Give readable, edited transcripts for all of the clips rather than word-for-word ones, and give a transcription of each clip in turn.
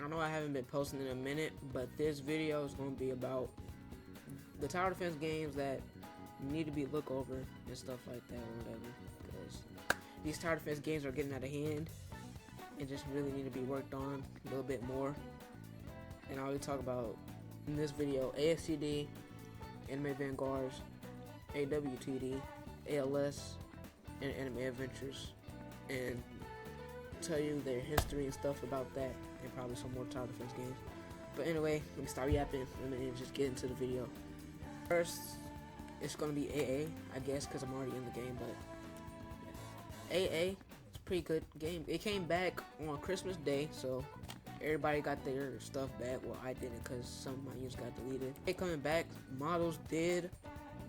I know I haven't been posting in a minute, but this video is going to be about the tower defense games that need to be looked over and stuff like that or whatever, because these tower defense games are getting out of hand and just really need to be worked on a little bit more. And I'll talk about in this video ASTD, Anime Vanguards, AWTD, ALS, and Anime Adventures, and tell you their history and stuff about that, and probably some more tower defense games. But anyway, let me start yapping and then just get into the video. First, it's gonna be AA, I guess, because I'm already in the game. But AA, it's a pretty good game. It came back on Christmas Day, so everybody got their stuff back. Well, I didn't, because some of my units got deleted. It coming back, models did,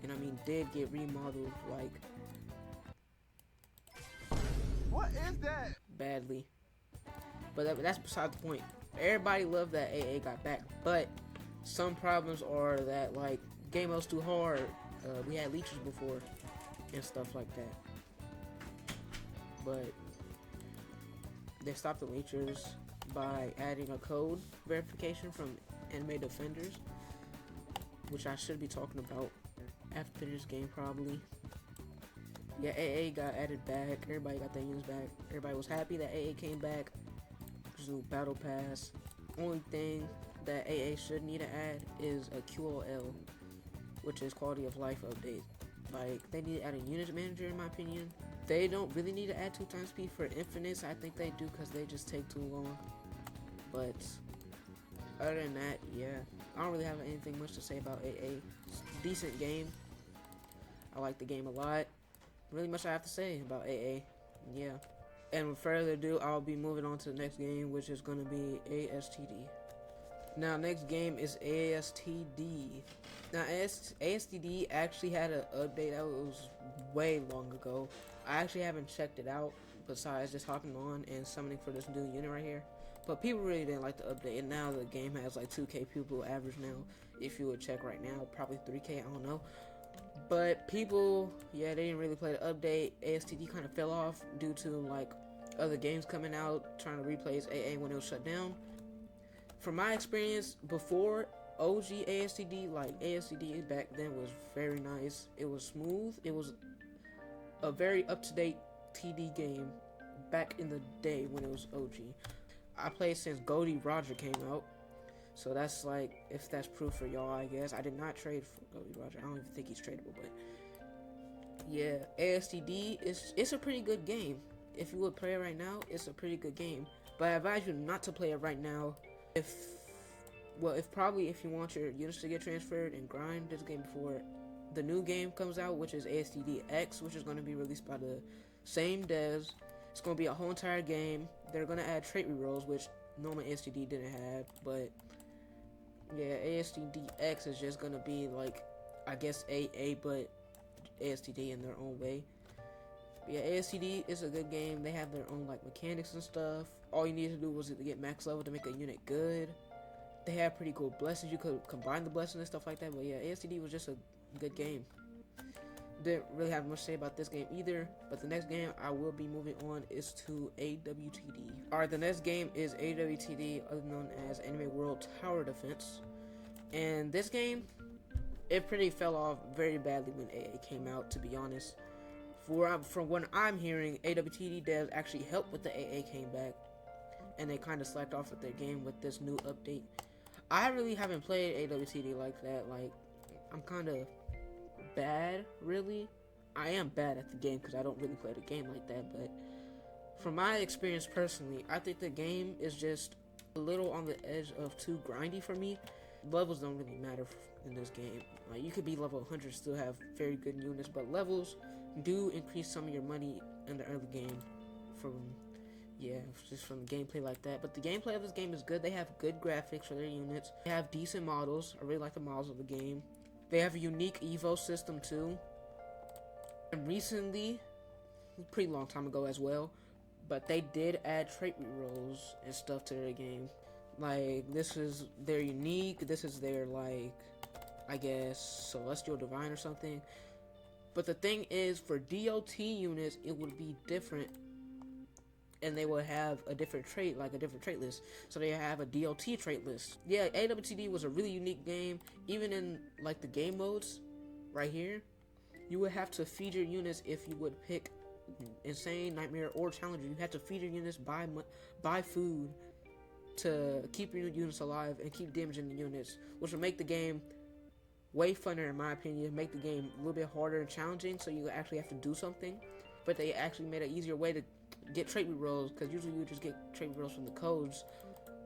and I mean did get remodeled like What is that? badly. But that's beside the point. Everybody loved that AA got back, but some problems are that like game mode's too hard. We had leeches before and stuff like that, but they stopped the leechers by adding a code verification from Anime Defenders, which I should be talking about after this game probably. Yeah, AA got added back. Everybody got their units back. Everybody was happy that AA came back. Do battle pass. Only thing that AA should need to add is a QOL, which is quality of life update. Like, they need to add a unit manager in my opinion. They don't really need to add 2x speed for infinites. I think they do because they just take too long. But other than that, yeah, I don't really have anything much to say about AA. It's a decent game. I like the game a lot. Really much I have to say about AA. Yeah. And with further ado, I'll be moving on to the next game, which is going to be ASTD. Now, next game is ASTD. Now, ASTD actually had an update that was way long ago. I actually haven't checked it out, besides just hopping on and summoning for this new unit right here. But people really didn't like the update, and now the game has like 2K people average now. If you would check right now, probably 3K, I don't know. But people, yeah, they didn't really play the update. ASTD kind of fell off due to like other games coming out trying to replace AA when it was shut down. From my experience before OG ASTD, like ASTD back then was very nice. It was smooth. It was a very up-to-date TD game back in the day when it was OG. I played since Goldie Roger came out. So that's like, if that's proof for y'all, I guess. I did not trade for Goldie Roger. I don't even think he's tradable, but yeah, ASTD it's a pretty good game. If you would play it right now, it's a pretty good game. But I advise you not to play it right now. If you want your units to get transferred and grind this game before the new game comes out, which is ASTD X, which is going to be released by the same devs. It's going to be a whole entire game. They're going to add trait rerolls, which normal ASTD didn't have, but yeah, ASTD X is just gonna be like, I guess AA, but ASTD in their own way. But yeah, ASTD is a good game. They have their own like mechanics and stuff. All you need to do was to get max level to make a unit good. They have pretty cool blessings. You could combine the blessings and stuff like that. But yeah, ASTD was just a good game. Didn't really have much to say about this game either. But the next game I will be moving on is to AWTD. Alright, the next game is AWTD, other known as Anime World Tower Defense. And this game, it pretty fell off very badly when AA came out, to be honest. From what I'm hearing, AWTD devs actually helped with the AA came back. And they kind of slacked off with their game with this new update. I really haven't played AWTD like that. Like, I'm kind of bad, really. I am bad at the game because I don't really play the game like that, but from my experience personally, I think the game is just a little on the edge of too grindy for me. Levels don't really matter in this game. Like, you could be level 100, still have very good units, but levels do increase some of your money in the early game from, yeah, just from the gameplay like that. But the gameplay of this game is good. They have good graphics for their units. They have decent models. I really like the models of the game. They have a unique Evo system too. And recently, a pretty long time ago as well, but they did add trait rerolls and stuff to their game. Like, this is their unique, this is their, like, I guess, Celestial Divine or something. But the thing is, for DOT units, it would be different and they will have a different trait, like a different trait list. So they have a DLT trait list. Yeah, AWTD was a really unique game. Even in like the game modes, right here, you would have to feed your units if you would pick Insane, Nightmare, or Challenger. You have to feed your units, buy food to keep your units alive and keep damaging the units, which will make the game way funner in my opinion, make the game a little bit harder and challenging, so you actually have to do something. But they actually made an easier way to get trait rerolls, because usually you just get trait rerolls from the codes,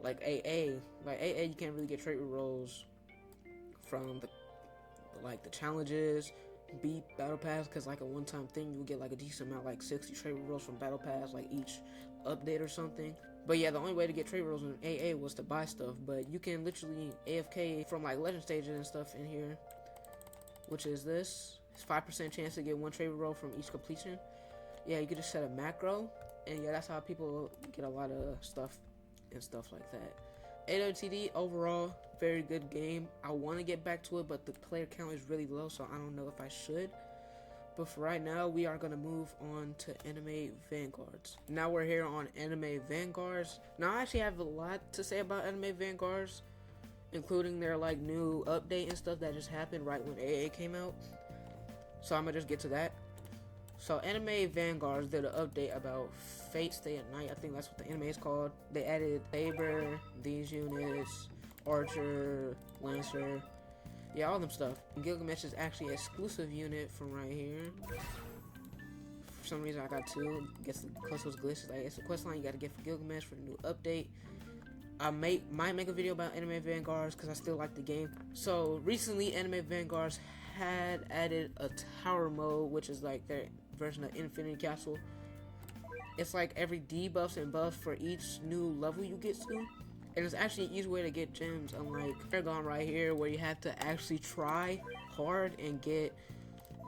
like AA. Like AA, you can't really get trait rerolls from the challenges, beat battle pass, because like a one-time thing you get like a decent amount, like 60 trait rerolls from battle pass, like each update or something. But yeah, the only way to get trait rolls in AA was to buy stuff, but you can literally AFK from like legend stages and stuff in here, which is this. It's 5% chance to get one trait roll from each completion. Yeah, you can just set a macro, and yeah, that's how people get a lot of stuff and stuff like that. AWTD overall, very good game. I want to get back to it, but the player count is really low, so I don't know if I should. But for right now, we are going to move on to Anime Vanguards. Now we're here on Anime Vanguards. Now I actually have a lot to say about Anime Vanguards, including their like new update and stuff that just happened right when AA came out. So I'm going to just get to that. So Anime Vanguards did an update about Fate Stay at Night. I think that's what the anime is called. They added Saber, these units, Archer, Lancer. Yeah, all them stuff. Gilgamesh is actually an exclusive unit from right here. For some reason, I got two. Gets the closest glitches. Like, it's a quest line you gotta get for Gilgamesh for the new update. I might make a video about Anime Vanguards because I still like the game. So recently, Anime Vanguards had added a tower mode, which is like their version of Infinity Castle. It's like every debuffs and buffs for each new level you get to. And it's actually an easy way to get gems, unlike Paragon right here, where you have to actually try hard and get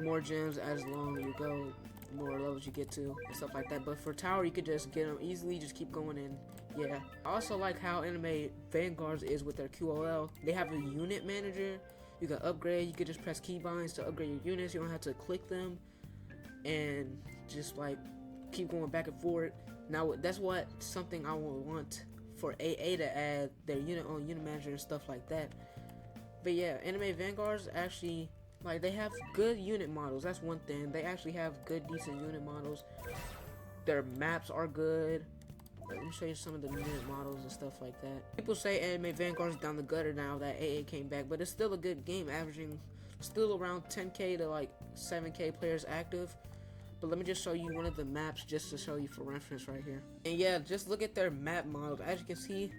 more gems as long as you go, the more levels you get to, and stuff like that. But for Tower, you could just get them easily, just keep going in. Yeah. I also like how Anime Vanguards is with their QOL. They have a unit manager. You can upgrade. You can just press keybinds to upgrade your units. You don't have to click them and just like keep going back and forth. Now, that's something I would want for AA to add their unit on unit manager and stuff like that. But yeah, Anime Vanguards actually, like, they have good unit models. That's one thing. They actually have good, decent unit models. Their maps are good. Let me show you some of the unit models and stuff like that. People say Anime Vanguard's down the gutter now that AA came back, but it's still a good game, averaging still around 10k to like 7k players active. But let me just show you one of the maps just to show you for reference right here. And yeah, just look at their map models. As you can see,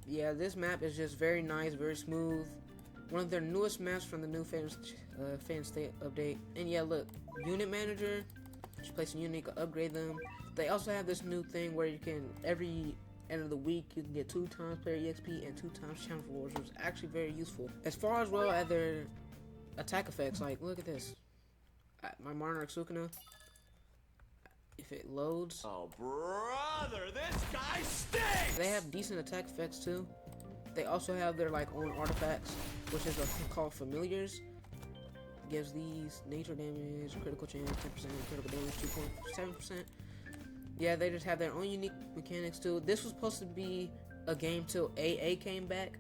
yeah, this map is just very nice, very smooth. One of their newest maps from the new Fan State update. And yeah, look, unit manager, just place a unit, you can upgrade them. They also have this new thing where you can, every end of the week, you can get 2 times player EXP and 2 times challenge rewards, which is actually very useful. As far as well as their attack effects, like, look at this. My Monarch Sukuna, if it loads, oh brother, this guy stinks! They have decent attack effects too. They also have their like own artifacts, which is called familiars. Gives these nature damage, critical chance 10%, critical damage 2.7%. Yeah, they just have their own unique mechanics too. This was supposed to be a game till AA came back,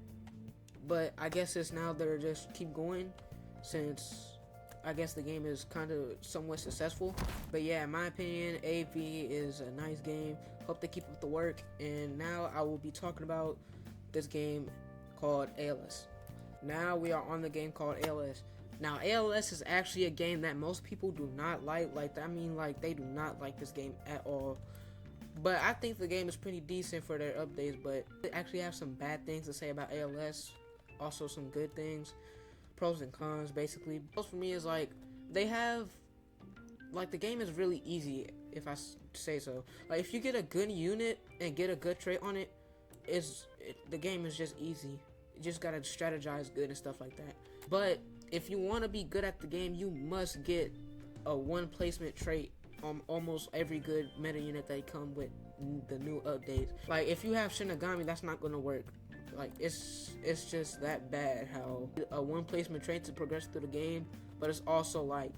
but I guess it's now they're just keep going since I guess the game is kind of somewhat successful. But yeah, in my opinion, AV is a nice game. Hope they keep up the work. And now I will be talking about this game called ALS. Now we are on the game called ALS. Now ALS is actually a game that most people do not like. I mean, like, they do not like this game at all. But I think the game is pretty decent for their updates. But they actually have some bad things to say about ALS. Also some good things. Pros and cons, basically. Pros for me is like, they have, like, the game is really easy, if I say so. Like, if you get a good unit and get a good trait on it, the game is just easy. You just gotta strategize good and stuff like that. But if you want to be good at the game, you must get a 1 placement trait on almost every good meta unit that come with the new updates. Like, if you have Shinigami, that's not gonna work. Like, it's just that bad how a 1 placement trait to progress through the game, but it's also like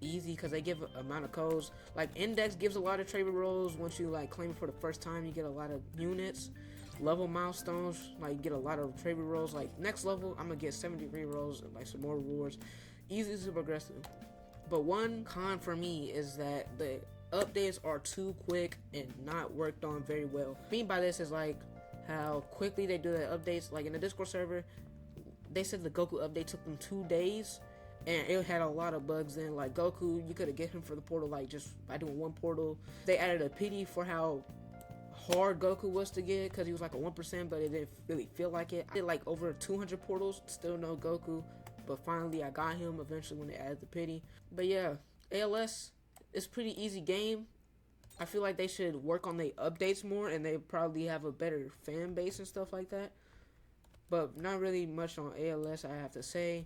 easy because they give a amount of codes. Like Index gives a lot of trade rolls. Once you like claim it for the first time, you get a lot of units. Level milestones, like get a lot of trade rolls. Like next level, I'm gonna get 70 rerolls and like some more rewards. Easy to progressive. But one con for me is that the updates are too quick and not worked on very well. What I mean by this is like how quickly they do the updates. Like in the Discord server, they said the Goku update took them 2 days, and it had a lot of bugs in. Like Goku, you could have get him for the portal like just by doing one portal. They added a pity for how hard Goku was to get because he was like a 1%, but it didn't really feel like it. I did like over 200 portals, still no Goku, but finally I got him eventually when they added the pity. But yeah, ALS is pretty easy game. I feel like they should work on the updates more, and they probably have a better fan base and stuff like that. But not really much on ALS, I have to say.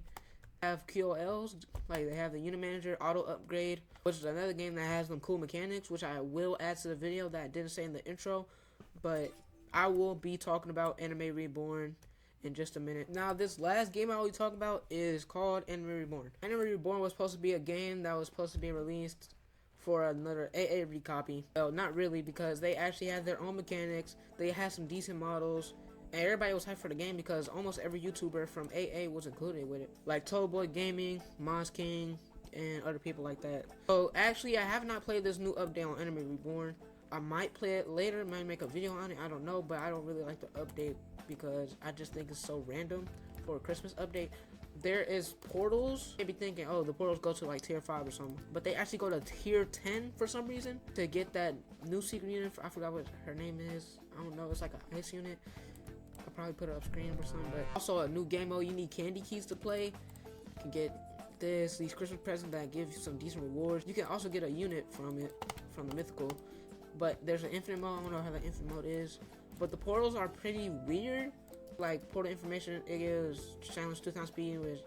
Have QOLs, like they have the unit manager, auto upgrade, which is another game that has them cool mechanics, which I will add to the video that I didn't say in the intro. But I will be talking about Anime Reborn in just a minute. Now, this last game I will be talking about is called Anime Reborn. Anime Reborn was supposed to be a game that was supposed to be released for another AA recopy. Well, not really, because they actually had their own mechanics. They had some decent models, and everybody was hyped for the game because almost every YouTuber from AA was included with it. Like Toadboy Gaming, Mons King, and other people like that. So actually, I have not played this new update on Anime Reborn. I might play it later, might make a video on it, I don't know, but I don't really like the update because I just think it's so random for a Christmas update. There is portals. You'd be thinking, oh, the portals go to like tier 5 or something, but they actually go to tier 10 for some reason to get that new secret unit. I forgot what her name is. I don't know. It's like an ice unit. I'll probably put it up screen or something. But also a new game mode. You need candy keys to play. You can get these Christmas presents that give you some decent rewards. You can also get a unit from it, from the mythical. But there's an infinite mode. I don't know how the infinite mode is. But the portals are pretty weird. Like portal information, it gives challenge 2 times speed with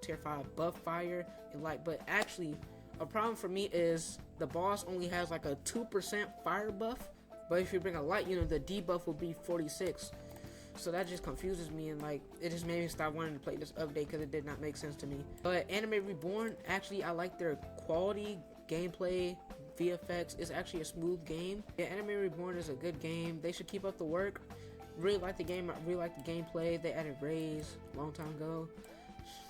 tier 5 buff fire and light. But actually, a problem for me is the boss only has like a 2% fire buff. But if you bring a light unit, the debuff will be 46. So that just confuses me, and like it just made me stop wanting to play this update because it did not make sense to me. But Anime Reborn, actually, I like their quality, gameplay, VFX. It's actually a smooth game. Yeah, Anime Reborn is a good game. They should keep up the work. Really like the game. I really like the gameplay. They added raids a long time ago.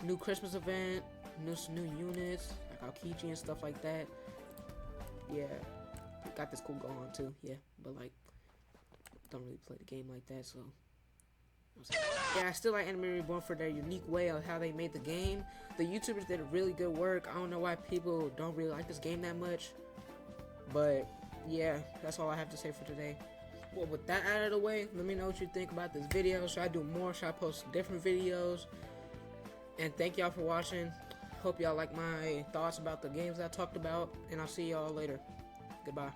New Christmas event, new units like Aokiji and stuff like that. Yeah, got this cool going on too. Yeah, but like don't really play the game like that, so. Yeah, I still like Anime Reborn for their unique way of how they made the game. The YouTubers did a really good work. I don't know why people don't really like this game that much, but yeah, that's all I have to say for today. Well, with that out of the way, let me know what you think about this video. Should I do more? Should I post different videos? And thank y'all for watching. Hope y'all like my thoughts about the games I talked about, and I'll see y'all later. Goodbye.